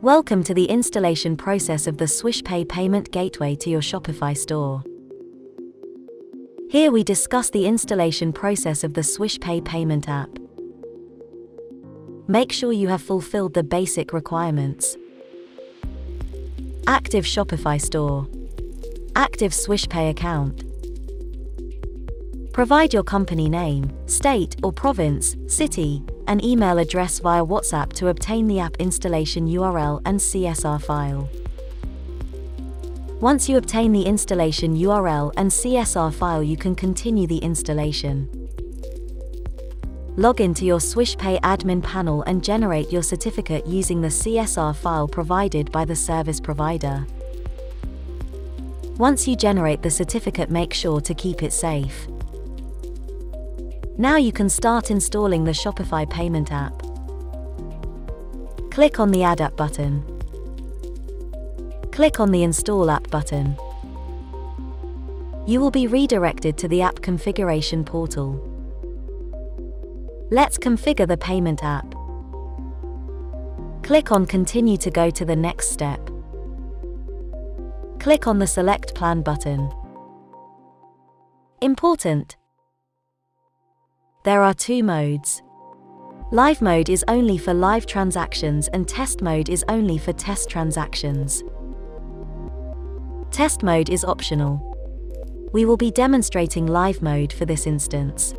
Welcome to the installation process of the Swish Pay payment gateway to your Shopify store. Here we discuss the installation process of the Swish Pay payment app. Make sure you have fulfilled the basic requirements. Active Shopify store. Active Swish Pay account. Provide your company name, state or province, city, and email address via WhatsApp to obtain the app installation URL and CSR file. Once you obtain the installation URL and CSR file, you can continue the installation. Log into your Swish Pay admin panel and generate your certificate using the CSR file provided by the service provider. Once you generate the certificate, make sure to keep it safe. Now you can start installing the Shopify payment app. Click on the Add App button. Click on the Install App button. You will be redirected to the app configuration portal. Let's configure the payment app. Click on Continue to go to the next step. Click on the Select Plan button. Important: there are two modes. Live mode is only for live transactions and test mode is only for test transactions. Test mode is optional. We will be demonstrating live mode for this instance.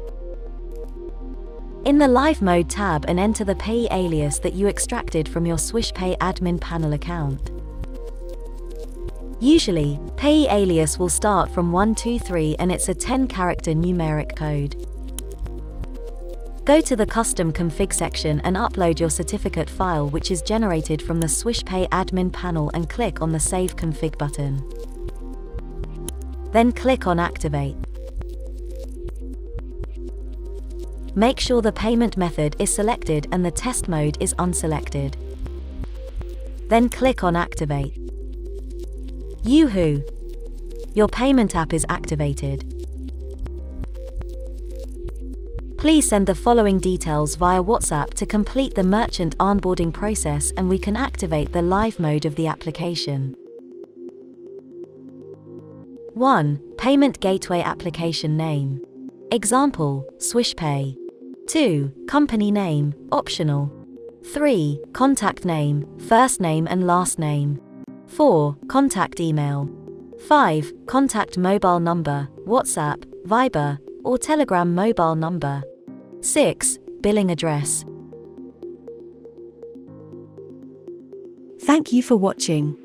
In the Live Mode tab, and enter the payee alias that you extracted from your Swish Pay admin panel account. Usually, payee alias will start from 123 and it's a 10-character numeric code. Go to the Custom Config section and upload your certificate file, which is generated from the Swish Pay admin panel, and click on the Save Config button. Then click on Activate. Make sure the payment method is selected and the test mode is unselected. Then click on Activate. Yoo-hoo! Your payment app is activated. Please send the following details via WhatsApp to complete the merchant onboarding process, and we can activate the live mode of the application. 1. Payment gateway application name. Example, Swish Pay. 2. Company name, optional. 3. Contact name, first name and last name. 4. Contact email. 5. Contact mobile number, WhatsApp, Viber, or Telegram mobile number. 6. Billing address. Thank you for watching.